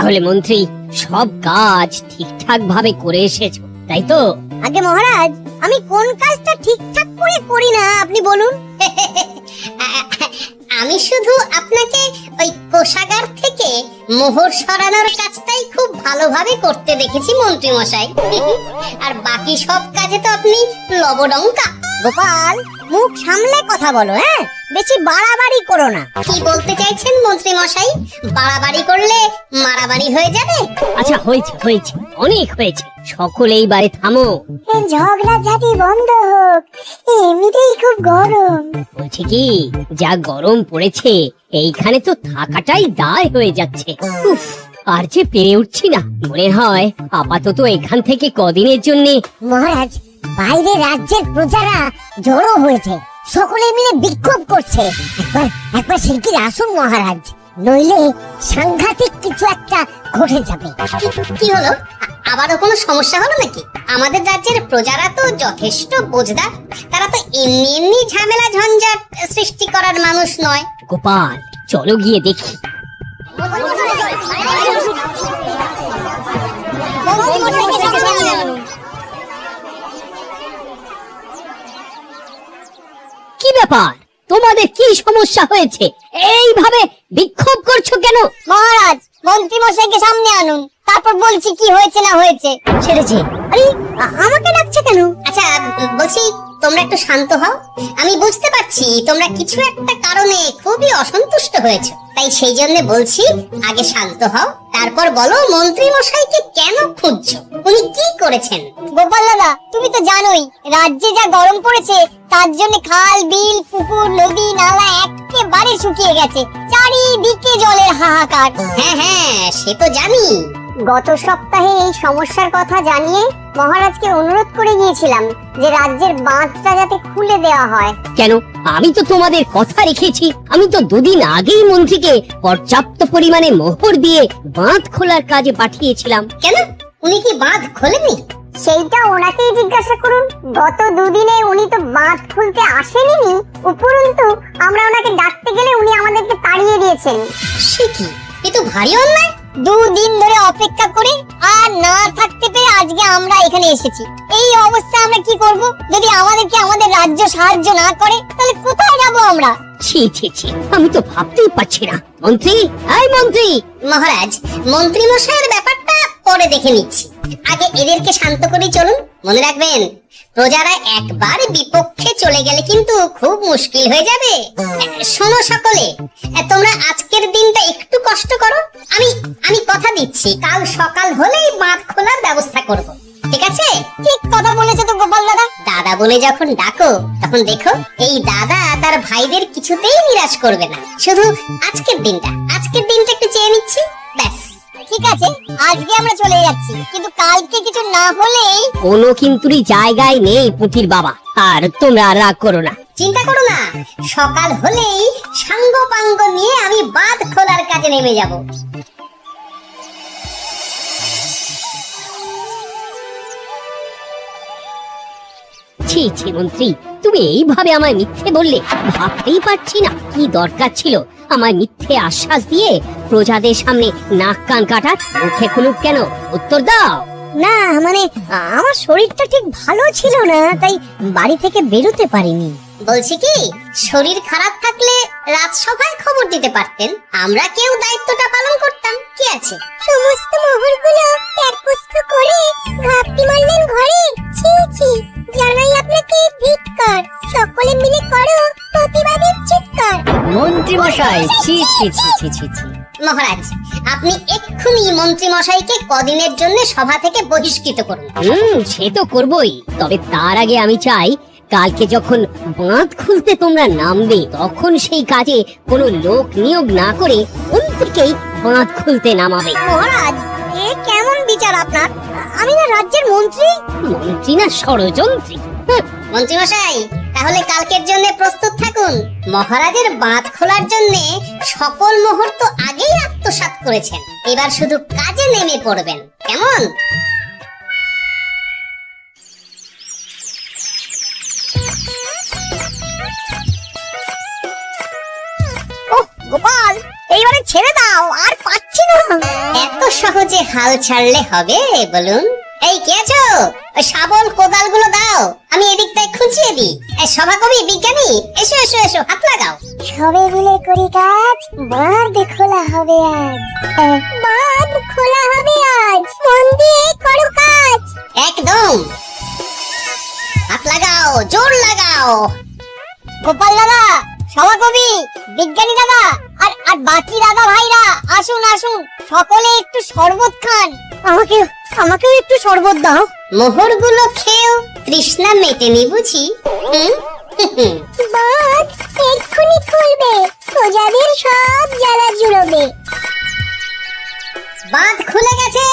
তাহলে মন্ত্রী সব কাজ ঠিকঠাক ভাবে করে এসেছো, তাই তো? আগে মহারাজ, আমি কোন কাজটা ঠিকঠাক করে করি না আপনি বলুন। আমি শুধু আপনাকে ওই কোষাগার থেকে মোহর সরানোর কাজটাই খুব ভালোভাবে করতে দেখেছি মন্ত্রী মশাই। আর বাকি সব কাজে তো আপনি লবডঙ্কা। গোপাল, মুখ সামলে কথা বলো, হ্যাঁ? বেশি বাড়াবাড়ি করো না। কি বলতে চাইছেন মন্ত্রী মশাই? বাড়াবাড়ি করলে মারাবাড়ি হয়ে যাবে। আচ্ছা, হয়েছে হয়েছে, অনেক হয়েছে, সকলেই বাড়ি থামো। ঝগড়া ঝাঁটি বন্ধ হোক, এমনিতেই খুব গরম। বলছি কি, যা গরম পড়েছে এইখানে তো থাকাটাই দায় হয়ে যাচ্ছে। উফ, আর যে পেরে উঠছি না। মনে হয় আপাতত এখান থেকে কদিনের জন্য। মহারাজ, বাইরে রাজ্যের প্রজারা জড়ো হয়েছে, সকলে মিলে বিক্ষোভ করছে। একবার শিগগির আসুন মহারাজ, নইলে সাংঘাতিক কিছু একটা ঘটে যাবে। কি হলো? আবারও কোনো সমস্যা হলো নাকি? আমাদের রাজ্যের প্রজারা তো যথেষ্ট বোঝদার, তারা তো এমনি এমনি ঝামেলা ঝঞ্ঝাট সৃষ্টি করার মানুষ নয়। গোপাল, চলো গিয়ে দেখি। কি ব্যাপার, তোমাদের কি সমস্যা হয়েছে? এইভাবে বিক্ষোভ করছো কেন? মহারাজ, মন্ত্রী মশাইকে সামনে আনুন, তারপর বলছি কি হয়েছে না হয়েছে। ছেড়েছে। আরে, আমাকে ডাকছে কেন? আচ্ছা, বলছি তোমরা একটু শান্ত হও। আমি বুঝতে পারছি তোমরা কিছু একটা কারণে খুবই অসন্তুষ্ট হয়েছো, তাই সেই জন্য বলছি আগে শান্ত হও, তারপর বলো মন্ত্রী মশাইকে কেন খুঁজছো, উনি কি করেছেন? গোপাল দাদা, তুমি তো জানোই রাজ্যে যা গরম পড়েছে, তার জন্য খাল বিল পুকুর নদী নালা একেবারে শুকিয়ে গেছে, চারিদিকে জলের হাহাকার। হ্যাঁ হ্যাঁ, সে তো জানি। গত সপ্তাহে এই সমস্যার কথা জানিয়ে মহারাজকে অনুরোধ করে গিয়েছিলাম যে রাজ্যের বাঁধটা যাতে খুলে দেওয়া হয়। কেন? আমি তো তোমাদের কথা রেখেছি। আমি তো দুদিন আগেই মন্ত্রীকে পর্যাপ্ত পরিমাণে মোহর দিয়ে বাঁধ খোলার কাজে পাঠিয়েছিলাম। কেন, উনি কি বাঁধ খোলেননি? সেইটা ওনাকেই জিজ্ঞাসা করুন। গত দুদিনে উনি তো বাঁধ খুলতে আসেননি, উপরন্তু আমরা ওনাকে ডাকতে গেলে উনি আমাদেরকে তাড়িয়ে দিয়েছেন। সে কি, এ তো ভারী অন্যায়। দুদিন ধরে অপেক্ষা করে আর না থাকতে পেরে আজকে আমরা এখানে এসেছি। এই অবস্থা আমরা কি করব? যদি আমাদেরকে আমাদের রাজ্য সাহায্য না করে তাহলে কোথায় যাব আমরা? ছি ছি ছি, আমি তো ভাবতেই পারছি না। মন্ত্রী, এই মন্ত্রী। মহারাজ, মন্ত্রী মশাইয়ের ব্যাপারটা পরে দেখে নিচ্ছি, আগে এদেরকে শান্ত করে চলুন। মনে রাখবেন, প্রজারা একবার বিপক্ষে চলে গেলে কিন্তু খুব মুশকিল হয়ে যাবে। শোনো সকলে, তোমরা আজকের দিনটা একটু কষ্ট করো। আমি কথা দিচ্ছি, কাল সকাল হলেই বাঁধ খোলার ব্যবস্থা করব। ঠিক আছে? ঠিক কথা বলেছো তো গোপাল দাদা। দাদা বলে যখন ডাকো, তখন দেখো এই দাদা তার ভাইদের কিছুতেই নিরাশ করবে না। শুধু আজকের দিনটা একটু চেয়ে নিচ্ছি, ব্যাস। ঠিক আছে, আজকে আমরা চলে যাচ্ছি, কিন্তু কালকে কিছু না হলেই। কোনো কিন্তুরই জায়গায় নেই পুঁটির বাবা। আর তোমরা রাগ করো না। চিন্তা করো না, সকাল হলেই সাঙ্গ পাঙ্গ নিয়ে আমি বাঁধ খোলার কাজে নেমে যাব। ছি ছি মন্ত্রী, তুমি এইভাবে আমায় মিথ্যে বললে। ভাবতেই পারছি না কি দরকার ছিল আমার মিথ্যে আশ্বাস দিয়ে প্রজাদের সামনে নাক কান কাটার। মুখে খুলুক কেন? উত্তর দাও। না মানে, আমার শরীরটা ঠিক ভালো ছিল না, তাই বাড়ি থেকে বেরোতে পারিনি। বলছি কি, শরীর খারাপ থাকলে রাজসভায় খবর দিতে পারতেন, আমরা কেউ দায়িত্বটা পালন করতাম। কি আছে? সমস্ত মোহরগুলো একত্র করে ঘাপটি মারলেন ঘরে। ছি ছি, জানাই আপনাকে ধিক্কার। সকলে মিলে করো প্রতিবাদের চিৎকার। মন্ত্রী মশাই, ছি ছি ছি ছি ছি ছি। মহারাজ, আপনি এক্ষুনি মন্ত্রী মশাইকে কদিনের জন্য সভা থেকে বহিষ্কৃত করুন। সে তো করবই, তবে তার আগে আমি চাই কালকে যখন বাঁধ খুলতে তোমরা নামবে, তখন সেই কাজে কোনো লোক নিয়োগ না করে মন্ত্রীকেই বাঁধ খুলতে নামাবে। মহারাজ, এ কেমন বিচার আপনার? আমি না রাজ্যের মন্ত্রী। মন্ত্রী না ষড়যন্ত্রী। মন্ত্রী মশাই, তাহলে কালকের জন্য প্রস্তুত থাকুন। মহারাজের বাঁধ খোলার জন্য সকল মোহর তো আগেই আত্মসাৎ করেছেন, এবার শুধু কাজে নেমে পড়বেন, কেমন? গোপাল, এইবারে ছেড়ে দাও, আর পাচ্ছি না। এত সহজে হাল ছাড়লে হবে বলুন? এই কে আছো? ওই শাবল কোদাল গুলো দাও, আমি এদিকটায় খুঁচিয়ে দিই। সভাকবি, বিজ্ঞানী, এসো এসো এসো, হাত লাগাও। সবে মিলে করি কাজ, বাঁধ খোলা হবে আজ। বাঁধ খোলা হবে আজ, মন দিয়ে করো কাজ। একদম, হাত লাগাও, জোর লাগাও। গোপাল দাদা, সভাকবি, বিজ্ঞানী দাদা আর আর বাকি দাদা ভাইরা আসুন আসুন, সকলে একটু শরবত খান। আমাকেও একটু শরবত দাও। মোহর গুলো খেয়েও তৃষ্ণা মেটেনি বুঝি? বাঁধ এক্ষুনি খুলবে, প্রজাদের সব জ্বালা জুড়বে। বাঁধ খুলে গেছে।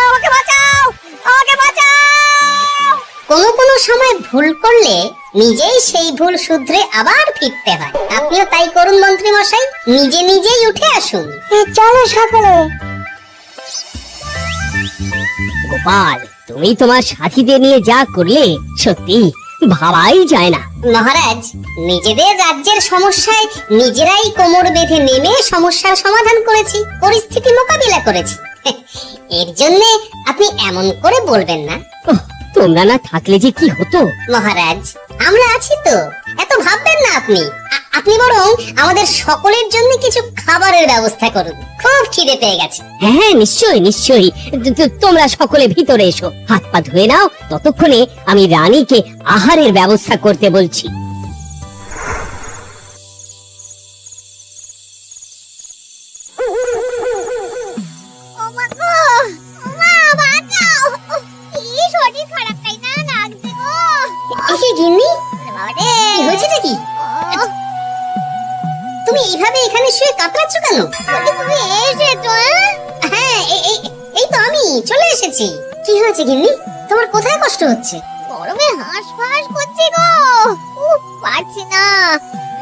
আমাকে বাঁচাও, আমাকে বাঁচাও। কোনো কোনো সময় ভুল করলে নিজেই সেই ভুল শুধরে আবার ফিরতে হয়। আপনিও তাই করুন মন্ত্রী মশাই, নিজে নিজেই উঠে আসুন। চলো সকলে। গোপাল, তুমি তোমার সাথীদের নিয়ে যা করলে সত্যি ভাবাই যায় না। মহারাজ, নিজেদের রাজ্যের সমস্যায় নিজেরাই কোমর বেঁধে নেমে সমস্যার সমাধান করেছি, পরিস্থিতি মোকাবিলা করেছি। এর জন্য আপনি এমন করে বলবেন না। ওহ, তোমরা না থাকলে যে কি হতো। মহারাজ, আমরা আছি তো, এত ভাববেন না আপনি। আপনি বরং আমাদের সকলের জন্য কিছু খাবারের ব্যবস্থা করুন, খুব খিদে পেয়ে গেছে। হ্যাঁ নিশ্চয়ই নিশ্চয়ই, তোমরা সকলে ভিতরে এসো, হাত পা ধুয়ে নাও, ততক্ষণে আমি রানীকে আহারের ব্যবস্থা করতে বলছি। গিন্নি, কি হয়েছেটা কি? তুমি এইভাবে এখানে শুয়ে কাতরাচ্ছ কেন? তুমি এসেছো? হ্যাঁ, এই তো আমি চলে এসেছি। কি হয়েছে গিন্নি, তোমার কোথায় কষ্ট হচ্ছে? গরমে হাঁসফাঁস করছি গো, পারছি না।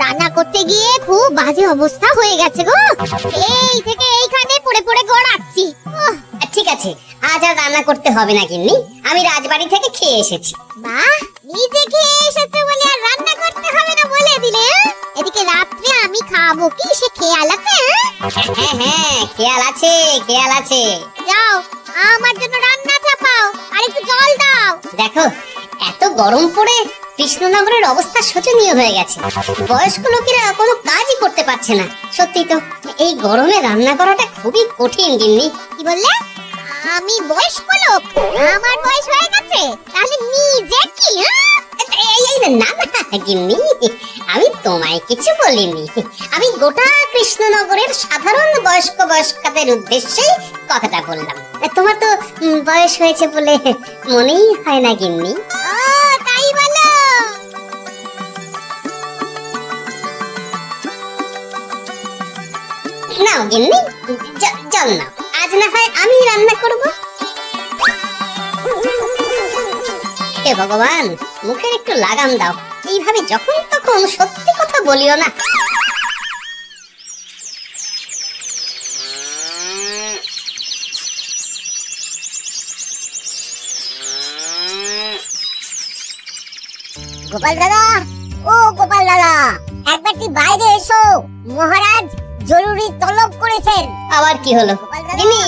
রান্না করতে গিয়ে খুব বাজে অবস্থা হয়ে গেছে গো, এই থেকে এইখানে পড়ে পড়ে গড়াচ্ছি। ঠিক আছে, আজ আর রান্না করতে হবে না গিন্নি, আমি রাজবাড়ি থেকে খেয়ে এসেছি। বাহ, নিজে খেয়ে এসেছে বলে আর রান্না করতে হবে না বলে দিলে? এদিকে রাত্রে আমি খাবো কি সে খেয়াল আছে? হ্যাঁ হ্যাঁ, খেয়াল আছে, খেয়াল আছে। যাও, আমার জন্য রান্না চাপাও আর একটু জল দাও। দেখো, এত গরম পড়ে কৃষ্ণনগরের অবস্থা শোচনীয় হয়ে গেছে। বয়স্ক লোকেরা কোনো কাজই করতে পারছে না। সত্যি তো, এই গরমে রান্না করাটা খুবই কঠিন গিন্নি। কি বললে? আমি বয়স্ক লোক? আমার বয়স হয়ে গেছে, তাহলে নিজে কি? না না গিন্নি, আমি তোমায় কিছু বলিনি, আমি গোটা কৃষ্ণনগরের সাধারণ বয়স্কাদের উদ্দেশ্যেই কথাটা বললাম। তোমার তো বয়স হয়েছে বলে মনেই হয় না গিন্নি। তাই বলো? নাও গিন্নি, জল নাও, আজ না হয় আমি রান্না করব। হে ভগবান, মুখের একটু লাগাম দাও, এইভাবে যখন তখন সত্যি কথা বলিও না। গোপাল দাদা, ও গোপাল দাদা, একবারটি বাইরে এসো, মহারাজ জরুরি তলব করেছেন। আবার কি হলো গিন্নি?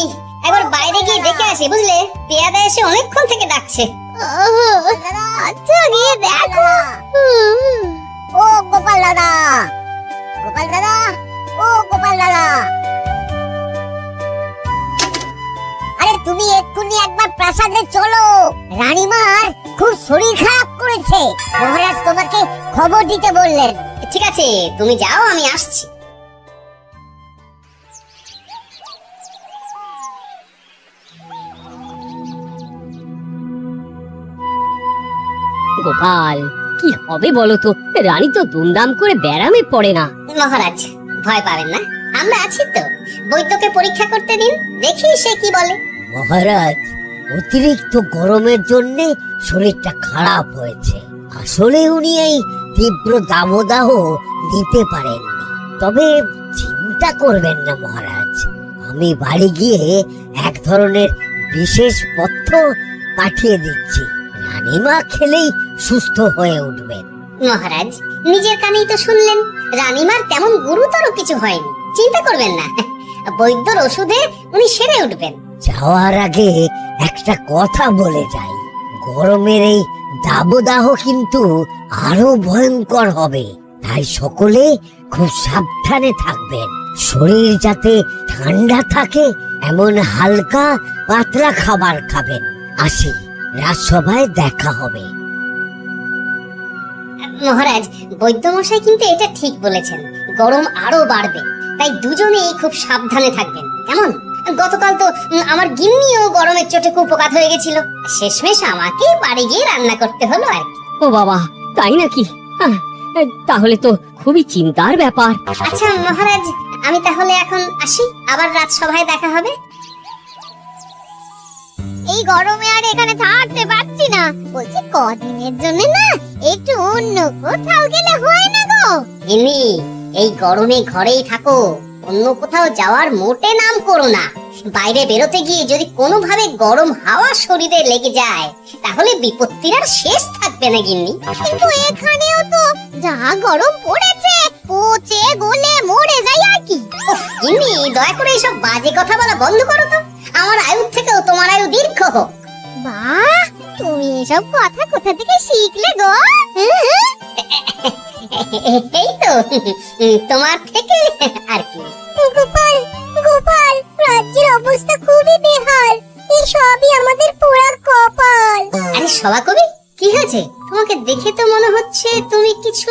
একবার বাইরে গিয়ে দেখে আসি বুঝলে, পেয়াদা এসে অনেকক্ষণ থেকে ডাকছে। আচ্ছা, গিয়ে দেখো। ও গোপাল দাদা, গোপাল দাদা, ও গোপাল দাদা, আরে তুমি এক্ষুনি একবার প্রাসাদে চলো, রানীমার খুব শরীর খারাপ করেছে, মহারাজ তোমাকে খবর দিতে বললেন। ঠিক আছে, তুমি যাও, আমি আসছি। গোপাল, কি হবে বলো তো, রানী তো দুমদাম করে ব্যারামে পড়ে না। মহারাজ, ভয় পাবেন না, আমরা আছি তো। বৈদ্যকে পরীক্ষা করতে দিন, দেখি সে কি বলে। মহারাজ, অতিরিক্ত গরমের জন্য শরীরটা খারাপ হয়েছে। আসলে উনি এই তীব্র দাবদাহ নিতে পারেননি। তবে চিন্তা করবেন না মহারাজ, আমি বাড়ি গিয়ে এক ধরনের বিশেষ পথ্য পাঠিয়ে দিচ্ছি, রানীমা খেলেই সুস্থ হয়ে উঠবেন। মহারাজ, নিজের কানেই তো শুনলেন, রানীমার তেমন গুরুতর কিছু হয়নি, চিন্তা করবেন না। বৈদ্যর ওষুধে উনি সেরে উঠবেন। যাওয়ার আগে একটা কথা বলে যাই, গরমের এই দাবদাহ কিন্তু আরো ভয়ঙ্কর হবে, তাই সকলে খুব সাবধানে থাকবেন। শরীর যাতে ঠান্ডা থাকে এমন হালকা পাতলা খাবার খাবেন। আসি, রাজসভায় দেখা হবে। মহারাজ, বৈদ্যমশাই কিন্তু এটা ঠিক বলেছেন, গরম আরো বাড়বে, তাই দুজনেই খুব সাবধানে থাকবেন, কেমন? গতকাল তো আমার গিন্নিও গরমের চোটে কুপকাত হয়ে গেছিল, শেষমেশ আমাকে বাড়ি গিয়ে রান্না করতে হলো আর কি। ও বাবা, তাই নাকি? আহ, তাহলে তো খুবই চিন্তার ব্যাপার। আচ্ছা মহারাজ, আমি তাহলে এখন আসি, আবার রাজসভায় দেখা হবে। এই গরমে আর এখানে থাকতে পারছি না, বলছি কদিনের জন্য না একটু অন্য কোথাও গেলে হয় না গো? গিন্নি, এই গরমে ঘরেই থাকো, অন্য কোথাও যাওয়ার মোটে নাম করো না। বাইরে বেরোতে গিয়ে যদি কোনোভাবে গরম হাওয়া শরীরে লেগে যায়, তাহলে বিপত্তির আর শেষ থাকবে না গিন্নি। কিন্তু এখানেও তো যা গরম পড়েছে, পচে গলে মরে যাই আর কি। উফ, গিন্নি, দয়া করে এসব বাজে কথা বলা বন্ধ করো তো, আমার আয়ুর থেকেও তোমার আয়ু দীর্ঘ হোক। বাহ, তুমি এসব কথা কোথা থেকে শিখলে গো? এই তো তোমার থেকে আর কি। গোপাল, গোপাল, রাজ্যের অবস্থা খুবই বেহাল, এই সবই আমাদের পোড়া কপাল। আরে সভা কবি, কি হয়েছে? তোমাকে দেখে তো মনে হচ্ছে তুমি কিছু।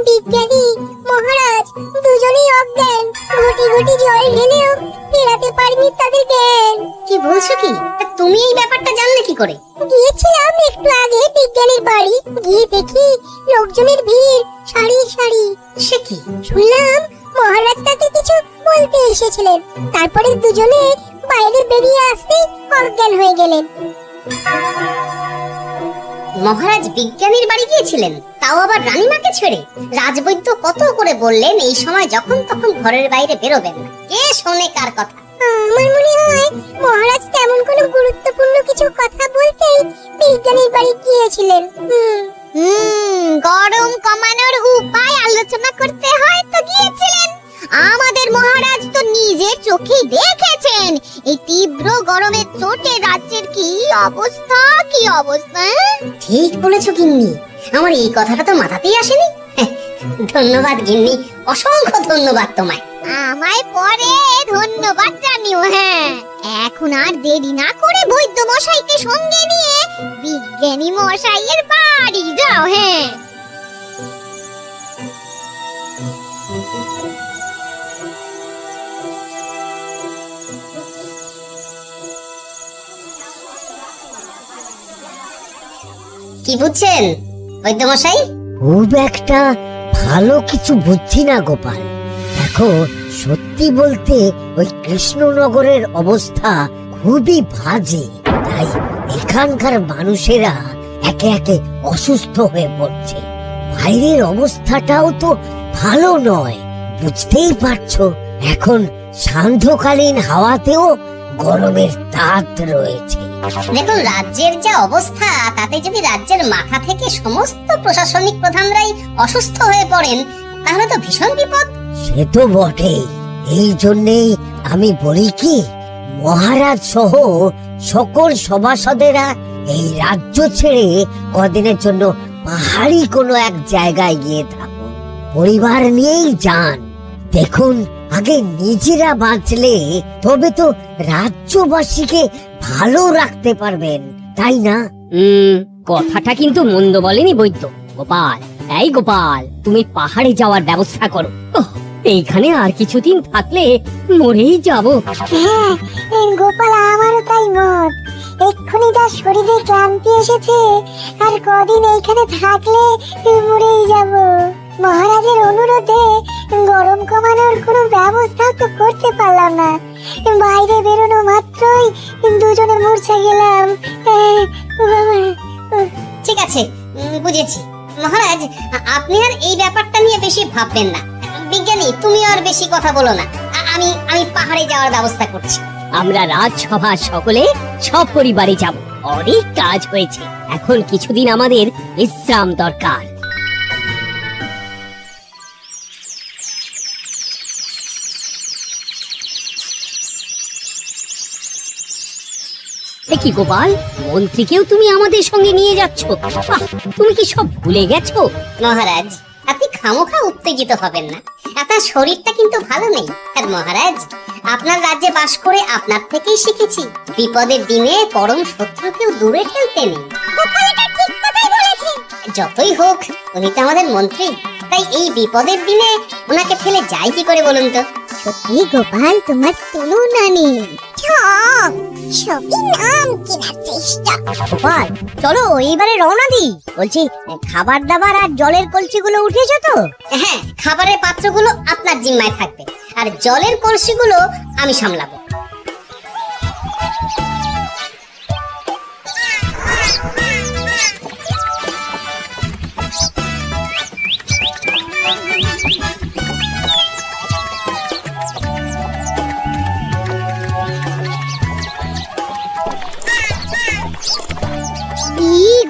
বিজ্ঞানী মহারাজ দুজনেই অজ্ঞান, ঘটি ঘটি জল ঢেলেও ফেরাতে পারিনি তাদের জ্ঞান। কি বলছো কি? তা তুমি এই ব্যাপারটা জানলে কি করে? গিয়েছিলাম একটু আগে বিজ্ঞানীর বাড়ি, গিয়ে দেখি লোকজনের ভিড় সারি সারি। সে কি? শুনলাম মহারাজ তাকে কিছু বলতে এসেছিলেন, তারপরে দুজনে বাইরে বেরিয়ে আসতেই অজ্ঞান হয়ে গেলেন। মহারাজ বিজ্ঞানীর বাড়ি গিয়েছিলেন, তাও আবার রানীমাকে ছেড়ে? রাজবৈদ্য কত করে বললেন এই সময় যখন তখন ঘরের বাইরে বেরোবেন না, কে শোনে কার কথা? আমার মনে হয় মহারাজ তেমন কোনো গুরুত্বপূর্ণ কিছু কথা বলতেই বিজ্ঞানীর বাড়ি গিয়েছিলেন। গরম কমানোর উপায় আলোচনা করতে হয়তো গিয়েছিলেন। আমাদের মহারাজ তো নিজের চোখেই দেখেছেন এই তীব্র গরমের চোটে রাজ্যের কি অবস্থা, কি অবস্থা। ঠিক বলেছো গিন্নি, আমার এই কথাটা তো মাথাতেই আসেনি। ধন্যবাদ গিন্নি, অসংখ্য ধন্যবাদ তোমায়। আমায় পরে ধন্যবাদ জানিও। হ্যাঁ, এখন আর দেরি না করে বৈদ্য মশাইকে সঙ্গে নিয়ে বিজ্ঞানী মশাইয়ের বাড়ি যাও। হ্যাঁ, কি বুঝছেন বৈদ্যমশাই? খুব একটা ভালো কিছু বুঝছি না গোপাল। দেখো, সত্যি বলতে ওই কৃষ্ণনগরের অবস্থা খুবই বাজে, তাই এখানকার মানুষেরা একে একে অসুস্থ হয়ে পড়ছে। বাইরের অবস্থাটাও তো ভালো নয়, বুঝতেই পারছো। এখন সান্ধ্যকালীন হাওয়াতেও গরমের তাত রয়েছে। দেখুন, রাজ্যের যা অবস্থা, তাতে যদি রাজ্যের মাথা থেকে সমস্ত প্রশাসনিক প্রধানরাই অসুস্থ হয়ে পড়েন, তাহলে তো ভীষণ বিপদ। সে তো বটেই, এই জন্যেই আমি বলি কি, মহারাজ সহ সকল সভাসদেরা এই রাজ্য ছেড়ে কদিনের জন্য পাহাড়ি কোনো এক জায়গায় গিয়ে থাকুন, পরিবার নিয়েই যান। দেখুন, আগে নিজেরা বাঁচলে তবে তো রাজ্যবাসীকে ভালো রাখতে পারবেন, তাই না? কথাটা কিন্তু মন্দ বলেনি বৈদ্য। গোপাল, এই গোপাল, তুমি পাহাড়ে যাওয়ার ব্যবস্থা করো। এইখানে আর কিছুদিন থাকলে মরেই যাব। হ্যাঁ গোপাল, আমারও তাই মত। এক্ষুনি যা শরীরে ক্লান্তি এসেছে, আর কদিন এইখানে থাকলে মরেই যাব। মহারাজের অনুরোধে গরম কমানোর কোনো ব্যবস্থা তো করতে পারলাম না, বাইরে বেরোনো মাত্রই দুজনে মূর্ছা গেলাম। ঠিক আছে, বুঝেছি। মহারাজ, আপনি আর এই ব্যাপারটা নিয়ে বেশি ভাববেন না। বিজ্ঞানী, তুমি আর বেশি কথা বলো না, আমি পাহাড়ে যাওয়ার ব্যবস্থা করছি। আমরা রাজসভা সকলে সব পরিবারে যাব। অনেক কাজ হয়েছে, এখন কিছুদিন আমাদের বিশ্রাম দরকার। কি গোপাল, মন্ত্রীকেও তুমি আমাদের সঙ্গে নিয়ে যাচ্ছ? আহ, তুমি কি সব ভুলে গেছো? মহারাজ, আপনি খামোখা উত্তেজিত হবেন না। আপনার শরীরটা কিন্তু ভালো নেই। আর মহারাজ, আপনার রাজ্যে বাস করে আপনার থেকেই শিখেছি বিপদের দিনে পরম শত্রুকেও দূরে ঠেলতে নেই। যতই হোক, উনি তো আমাদের মন্ত্রী, তাই এই বিপদের দিনে ওনাকে ফেলে যাই কি করে বলুন তো? সত্যি গোপাল, তোমার তুলনা নেই। সবই নাম কেনার চেষ্টা। গোপাল, চলো এইবারে রওনা দিই। বলছি, খাবার দাবার আর জলের কলসিগুলো উঠেছো তো? হ্যাঁ, খাবারের পাত্রগুলো আপনার জিম্মায় থাকবে, আর জলের কলসিগুলো আমি সামলাবো।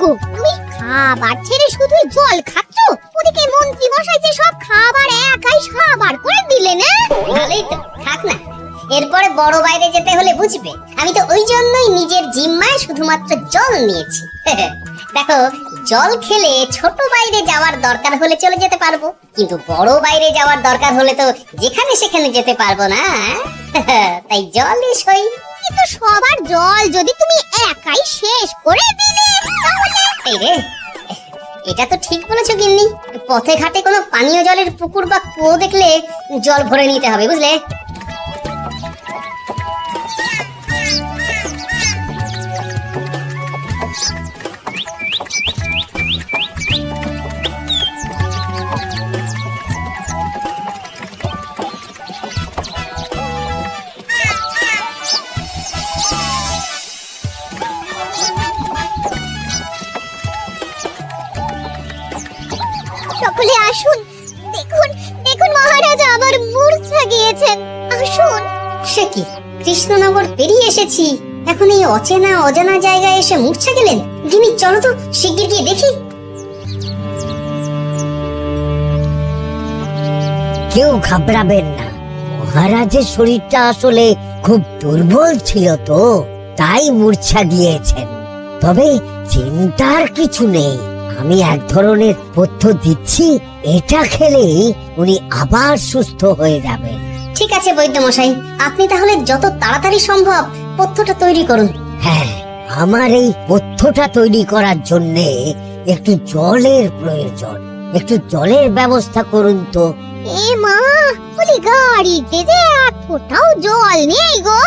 গো, তুমি খাবার ছেড়ে শুধু জল খাচ্ছ? ওদিকে মন্ত্রী মশাই যে সব খাবার একাই সাবার করে দিলে না? ভালোই তো, থাক না। এরপরে বড় বাইরে যেতে হলে বুঝবে, আমি তো ওই জন্যই নিজের জিম্মায় শুধুমাত্র জল নিয়েছি। দেখো, জল খেলে ছোট বাইরে যাওয়ার দরকার হলে চলে যেতে পারবো, কিন্তু বড় বাইরে যাওয়ার দরকার হলে তো যেখানে সেখানে যেতে পারবো না। তাই জলই সই। কিন্তু সবার জল যদি তুমি একাই শেষ করে দিলে তাহলে? এই রে, এটা তো ঠিক বলেছো গিন্নি। পথে ঘাটে কোনো পানীয় জলের পুকুর বা কুয়ো দেখলে জল ভরে নিতে হবে, বুঝলে? সকলে আসুন, দেখুন দেখুন, মহারাজ আবার মূর্ছা গিয়েছেন। আসুন। সে কি, কৃষ্ণনগর পেরিয়ে এসেছি, এখন এই অচেনা অজানা জায়গায় এসে মূর্ছা গেলেন? গিনি, চলো তো শিগগির গিয়ে দেখি। কেউ ঘাবড়াবেন না। মহারাজের শরীরটা আসলে খুব দুর্বল ছিল তো, তাই মূর্ছা গিয়েছেন। তবে চিন্তার কিছু নেই, আমি এক ধরনের পথ্য দিচ্ছি, এটা খেলেই উনি আবার সুস্থ হয়ে যাবেন। ঠিক আছে বৈদ্য মশাই, আপনি তাহলে যত তাড়াতাড়ি সম্ভব পথ্যটা তৈরি করুন। হ্যাঁ, আমার এই পথ্যটা তৈরি করার জন্যে একটু জলের প্রয়োজন। একটু জলের ব্যবস্থা করুন তো। এ মা, বলি গাড়িতে যে এক ফোঁটাও জল নেই গো,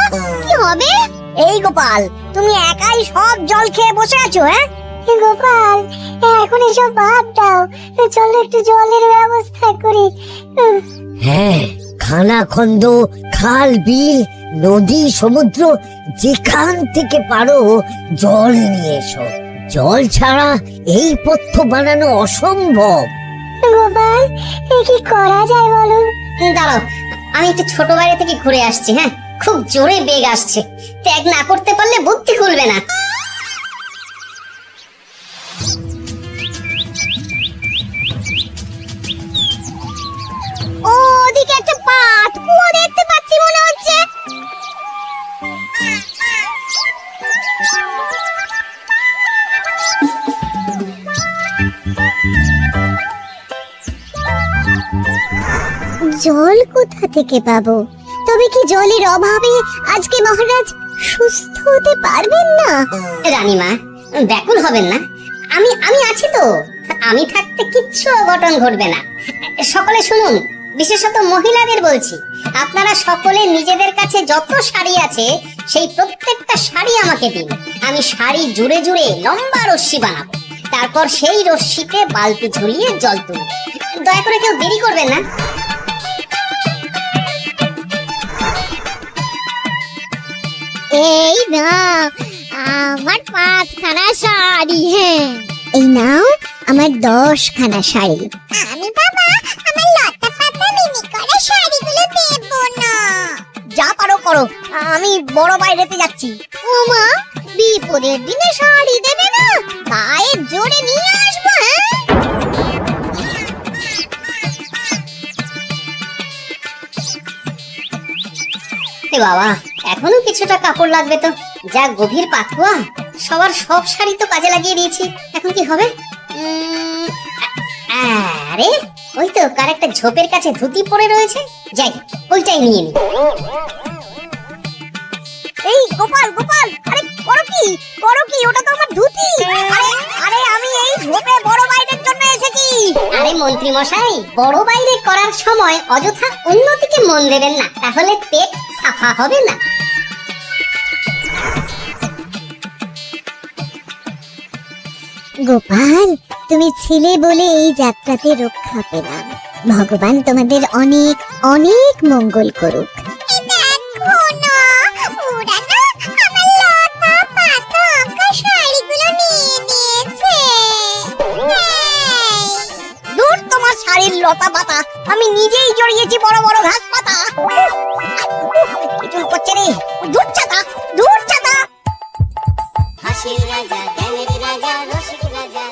কি হবে? এই গোপাল, তুমি একাই সব জল খেয়ে বসে আছো? হ্যাঁ গোপাল, এখন এসব বাদ দাও, চলো একটু জলের ব্যবস্থা করি। হ্যাঁ, খানাখন্দ, খাল, বিল, নদী, সমুদ্র, যেখান থেকে পারো জল নিয়ে এসো। জল ছাড়া এই পথ্য বানানো অসম্ভব। গোপাল, এ কি করা যায় বলুন? দাঁড়াও, আমি একটু ছোট বাইরে থেকে ঘুরে আসছি। হ্যাঁ, খুব জোরে বেগ আসছে, ত্যাগ না করতে পারলে বুদ্ধি খুলবে না। ওদিকে একটা পাত কুয়ো দেখতে পাচ্ছি মনে হচ্ছে। জল কোথা থেকে পাবো? তবে কি জলের অভাবে আজকে মহারাজ সুস্থ হতে পারবেন না? রানীমা, ব্যাকুল হবেন না, আমি আমি আছি তো। আমি থাকতে কিচ্ছু অঘটন ঘটবে না। সকলে শুনুন, বিশেষত মহিলাদের বলছি, আপনারা সকলে নিজেদের কাছে যত শাড়ি আছে সেই প্রত্যেকটা শাড়ি আমাকে দিন। আমি শাড়ি জুড়ে জুড়ে লম্বা রশ্মি বানাবো, তারপর সেই রশ্মিতে বালতি ঝুলিয়ে জল তুলব। দয়া করে কেউ দেরি করবেন না। এই নাও আমার 5খানা শাড়ি। হ্যাঁ, এই নাও আমার 10খানা শাড়ি। আমি বাবা আমার লতা পাতা মিনি করা শাড়িগুলো দেব না। যা পারো করো, আমি বড় বাইরেতে যাচ্ছি। ও মা, বিপদের দিনে শাড়ি দেবে না? পায়ের জোরে নিয়ে আসবো। এ বাবা, এখনো কিছুটা কাপড় লাগবে তো। যা গভীর পাতুয়া, সবার সব শাড়ি তো কাজে লাগিয়ে দিয়েছি, এখন কি হবে? আরে ওই তো কার একটা ঝোপের কাছে ধুতি পড়ে রয়েছে, যাই ওইটাই নিয়ে নি। এই গোপাল গোপাল, আরে করো কি ওটা তো আমার ধুতি। আরে আরে আমি এই ঝোপে বড় বাইরের জন্য এসেছি। আরে মন্ত্রী মশাই, বড় বাইরে করার সময় অযথা অন্যদিকে মন দেবেন না, তাহলে পেট সাফা হবে না। গোপাল, তুমি ছিলে বলে এই যাত্রাতে রক্ষা পেলাম। ভগবান তোমাদের অনেক অনেক মঙ্গল করুক। দেখো না, ওরা না আমার লতা পাতা আঁকা শাড়িগুলো নিয়ে নিয়েছে। দূর তোমার শাড়ির লতা পাতা, আমি নিজেই জড়িয়েছি বড় বড় ঘাস পাতা। কিছু করছে রে, দূর চাতা, দূর চাতা। হাসির রাজা, জ্ঞানের রাজা, রসিক রাজা।